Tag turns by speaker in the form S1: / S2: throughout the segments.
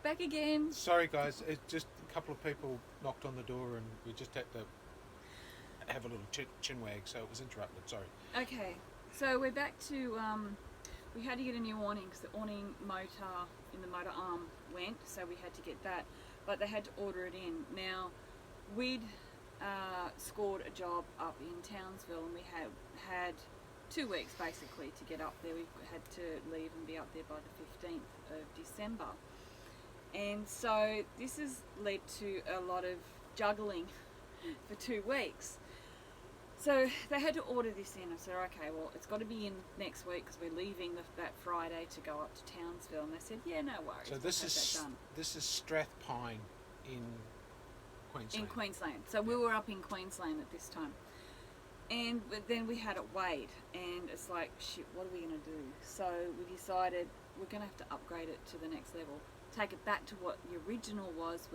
S1: back again.
S2: Sorry, guys. It's just a couple of people knocked on the door, and we just had to have a little chin wag, so it was interrupted. Sorry.
S1: Okay, so we're back to, we had to get a new awning because the awning motor in the motor arm went, so we had to get that, but they had to order it in. Now, we'd scored a job up in Townsville, and we had 2 weeks basically to get up there. We had to leave and be up there by the 15th of December. And so this has led to a lot of juggling for 2 weeks. So they had to order this in. I said, okay, well, it's got to be in next week because we're leaving that Friday to go up to Townsville. And they said, yeah, no worries.
S2: So this is Strathpine in Queensland.
S1: In Queensland. So we were up in Queensland at this time. But then we had it weighed, and it's like, shit, what are we going to do? So we decided we're going to have to upgrade it to the next level. Take it back to what the original was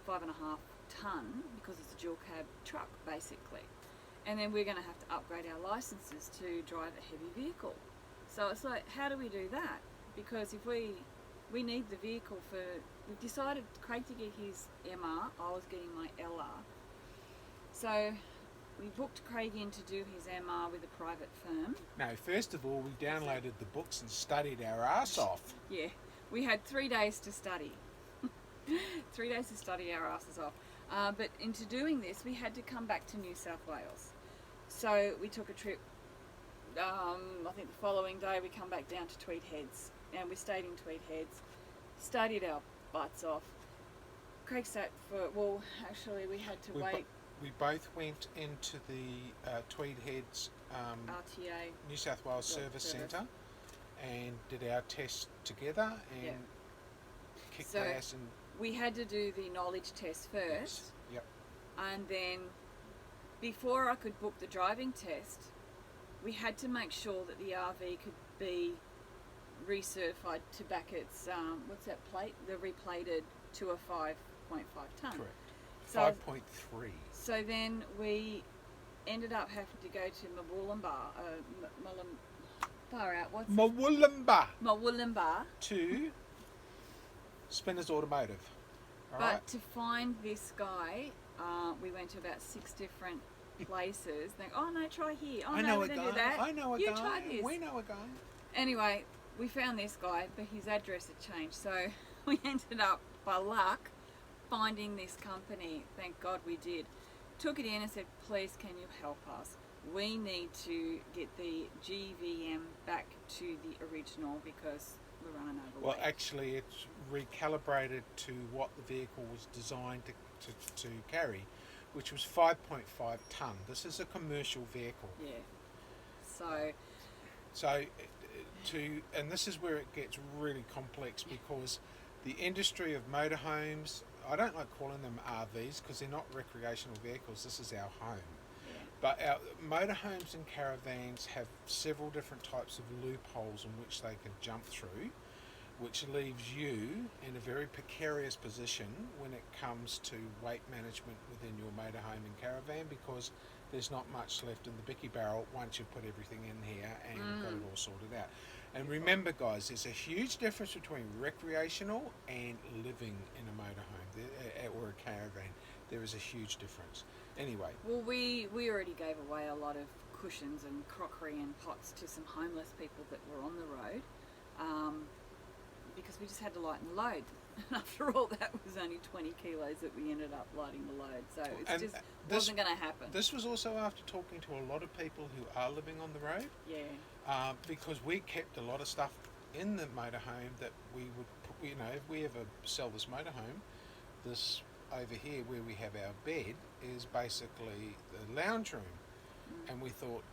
S1: 5.5 tonne, because it's a dual cab truck basically. And then we're going to have to upgrade our licenses to drive a heavy vehicle. So it's like, how do we do that? Because if we need the vehicle for, we've decided Craig to get his MR, I was getting my LR. So we booked Craig in to do his MR with a private firm.
S2: No, first of all, we downloaded the books and studied our ass off.
S1: Yeah, we had 3 days to study. 3 days to study our asses off. But into doing this, we had to come back to New South Wales. So we took a trip, I think the following day we come back down to Tweed Heads. And we stayed in Tweed Heads, studied our butts off. Craig sat for, well, actually we had to wait.
S2: We both went into the Tweed Heads
S1: RTA.
S2: New South Wales Service Centre and did our test together and kicked ass. And
S1: we had to do the knowledge test first.
S2: Yes. Yep.
S1: And then before I could book the driving test, we had to make sure that the RV could be recertified to back its, what's that plate? The replated to a 5.5 tonne.
S2: Correct.
S1: So,
S2: 5.3.
S1: So then we ended up having to go to Mawullumba
S2: to Spinners Automotive.
S1: But to find this guy, we went to about 6 different places. Think, oh no, try here. Oh
S2: I
S1: no,
S2: know
S1: we
S2: a
S1: don't
S2: guy.
S1: do that.
S2: I know a
S1: you
S2: guy.
S1: Try this.
S2: We know a guy.
S1: Anyway, we found this guy, but his address had changed. So we ended up, by luck, finding this company. Thank God we did. Took it in and said, please can you help us? We need to get the GVM back to the original because we're running over
S2: Well,
S1: weight.
S2: actually, it's recalibrated to what the vehicle was designed to carry, which was 5.5 tonne. This is a commercial vehicle.
S1: Yeah.
S2: And this is where it gets really complex because the industry of motorhomes, I don't like calling them RVs because they're not recreational vehicles. This is our home.
S1: Yeah.
S2: But our motorhomes and caravans have several different types of loopholes in which they can jump through, which leaves you in a very precarious position when it comes to weight management within your motorhome and caravan because there's not much left in the bicky barrel once you've put everything in here and got it all sorted out. And remember, guys, there's a huge difference between recreational and living in a motorhome or a caravan. There is a huge difference. Anyway.
S1: Well, we already gave away a lot of cushions and crockery and pots to some homeless people that were on the road because we just had to lighten the load. And after all, that was only 20 kilos that we ended up lighting the load. So it wasn't going to happen.
S2: This was also after talking to a lot of people who are living on the road.
S1: Yeah.
S2: Because we kept a lot of stuff in the motorhome that we would put, if we ever sell this motorhome, this over here where we have our bed is basically the lounge room. And we thought,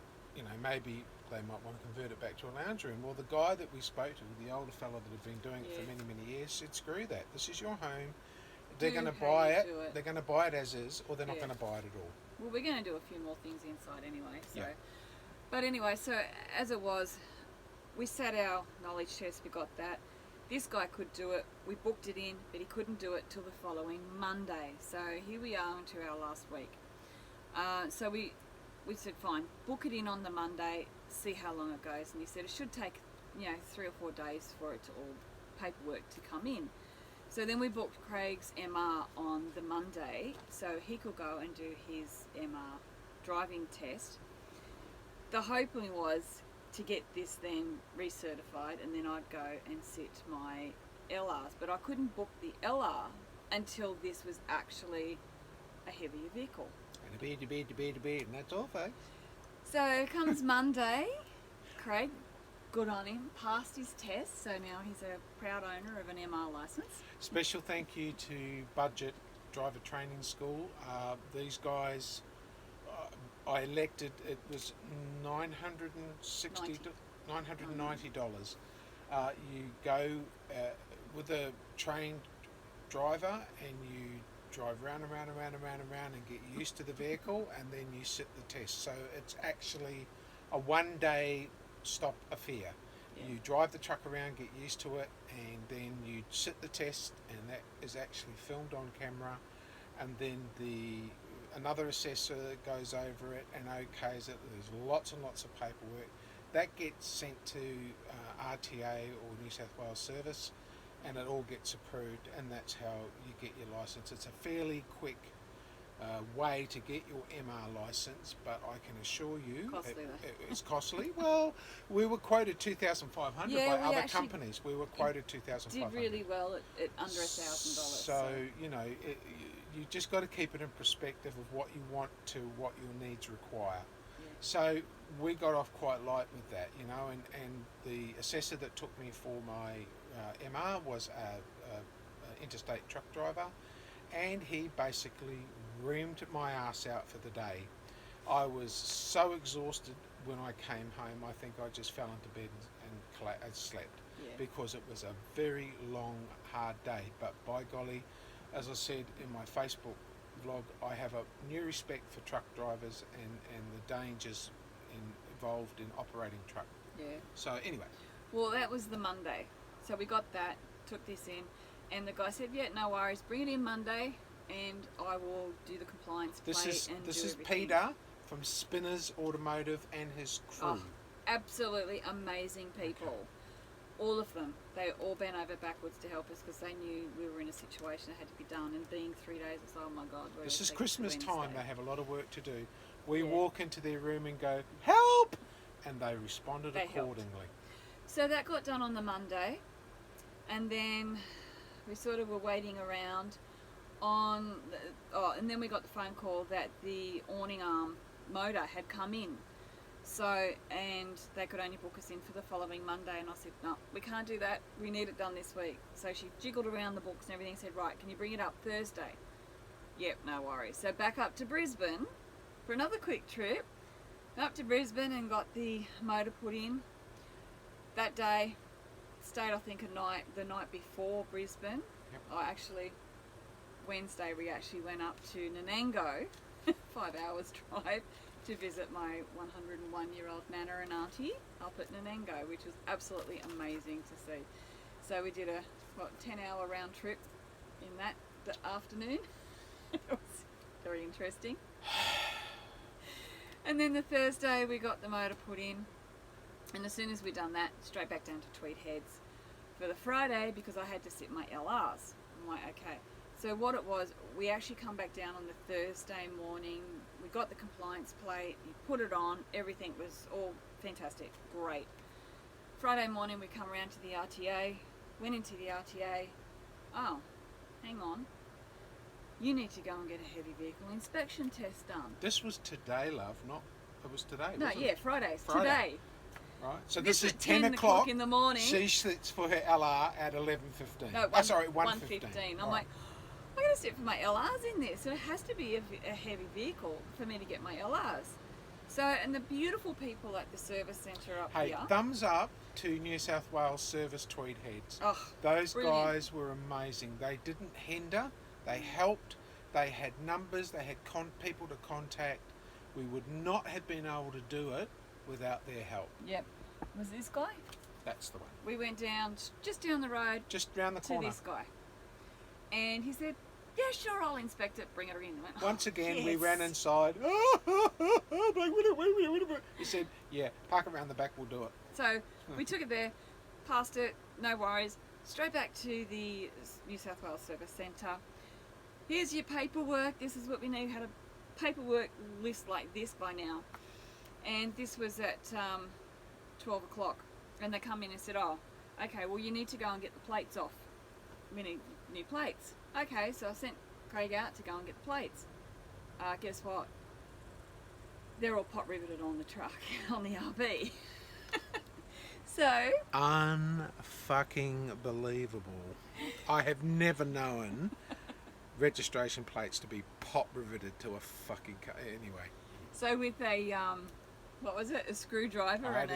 S2: maybe they might want to convert it back to a lounge room. Well, the guy that we spoke to, the older fellow that had been doing it for many, many years, said, screw that. This is your home. They're going to buy it. They're going to buy it as is, or they're not going to buy it at all.
S1: Well, we're going to do a few more things inside anyway. So, But anyway, so as it was, we sat our knowledge test. We got that. This guy could do it. We booked it in, but he couldn't do it till the following Monday. So here we are into our last week. So we said, fine, book it in on the Monday, see how long it goes. And he said it should take, 3 or 4 days for it to all paperwork to come in. So then we booked Craig's MR on the Monday so he could go and do his MR driving test. The hoping was to get this then recertified, and then I'd go and sit my LRs, but I couldn't book the LR until this was actually a heavier vehicle.
S2: And a bit, and that's all, folks.
S1: So comes Monday, Craig, good on him, passed his test, so now he's a proud owner of an MR licence.
S2: Special thank you to Budget Driver Training School. These guys, I elected, it was $990. You go with a trained driver and you drive round and round and round and round and round and get used to the vehicle, and then you sit the test. So it's actually a one-day stop affair.
S1: Yeah.
S2: You drive the truck around, get used to it, and then you sit the test, and that is actually filmed on camera, and then another assessor goes over it and okays it. There's lots and lots of paperwork that gets sent to RTA or New South Wales Service, and it all gets approved, and that's how you get your licence. It's a fairly quick way to get your MR licence, but I can assure you it's costly. Well, we were quoted $2,500 by other companies. We were quoted $2,500.
S1: Did really well at under $1,000.
S2: So you know, you just got to keep it in perspective of what you want to what your needs require.
S1: Yeah.
S2: So we got off quite light with that, you know, and the assessor that took me for my MR was a interstate truck driver, and he basically reamed my ass out for the day. I was so exhausted when I came home, I think I just fell into bed and slept, because it was a very long, hard day. But by golly, as I said in my Facebook vlog, I have a new respect for truck drivers and the dangers involved in operating truck.
S1: Yeah.
S2: So anyway.
S1: Well, that was the Monday. So we got that, took this in, and the guy said, yeah, no worries, bring it in Monday and I will do the compliance plate and
S2: This
S1: do
S2: is
S1: everything.
S2: Peter from Spinners Automotive and his crew.
S1: Oh, absolutely amazing people.
S2: Okay.
S1: All of them. They all bent over backwards to help us because they knew we were in a situation that had to be done, and being 3 days, it's like, oh my God.
S2: This is Christmas time. They have a lot of work to do. We
S1: Yeah.
S2: walk into their room and go, help! And they responded accordingly.
S1: So that got done on the Monday, and then we sort of were waiting around and then we got the phone call that the awning arm motor had come in. So, and they could only book us in for the following Monday, and I said, no, we can't do that, we need it done this week. So she jiggled around the books and everything, said, right, can you bring it up Thursday? Yep, no worries. So back up to Brisbane for another quick trip. Up to Brisbane and got the motor put in. That day, stayed I think the night before Brisbane.
S2: Yep.
S1: Wednesday we actually went up to Nanango, 5 hours drive, to visit my 101-year-old Nana and Auntie up at Nanango, which was absolutely amazing to see. So we did a 10-hour round trip in the afternoon. It was very interesting. And then the Thursday we got the motor put in, and as soon as we'd done that, straight back down to Tweed Heads for the Friday because I had to sit my LRs. I'm like, okay. So what it was, we actually come back down on the Thursday morning, we got the compliance plate, you put it on, everything was all fantastic, great. Friday morning we come around to the RTA, went into the RTA, oh, hang on, you need to go and get a heavy vehicle inspection test done.
S2: This was today, love, not, it was today,
S1: No,
S2: wasn't
S1: yeah,
S2: it?
S1: Friday.
S2: Right, so this is
S1: at
S2: 10
S1: o'clock in the morning.
S2: She sits for her LR at 11:15.
S1: No,
S2: 1:15.
S1: I'm like, I'm going to sit for my LRs in this. So it has to be a heavy vehicle for me to get my LRs. So, and the beautiful people at the service centre up
S2: Hey,
S1: here.
S2: thumbs up to New South Wales Service Tweed Heads.
S1: Oh,
S2: Those
S1: brilliant.
S2: guys were amazing. They didn't hinder, they helped, they had numbers, they had people to contact. We would not have been able to do it without their help.
S1: Yep. Was this guy?
S2: That's the one.
S1: We went down, just down the road
S2: Just round the
S1: to
S2: corner.
S1: this guy. And he said, yeah, sure, I'll inspect it, bring it in. I went,
S2: Once again, we
S1: yes.
S2: ran inside. He said, yeah, park around the back, we'll do it.
S1: So we took it there, passed it, no worries. straight back to the New South Wales Service Centre. Here's your paperwork. This is what we need. Had a paperwork list like this by now. And this was at 12 o'clock. And they come in and said, oh, okay, well, you need to go and get the plates off. We need new plates. Okay, so I sent Craig out to go and get the plates. Guess what? They're all pot riveted on the truck, on the RV. So...
S2: Unfucking believable. I have never known registration plates to be pot riveted to a fucking car. Anyway.
S1: So with a, what was it? A screwdriver
S2: I had
S1: and
S2: a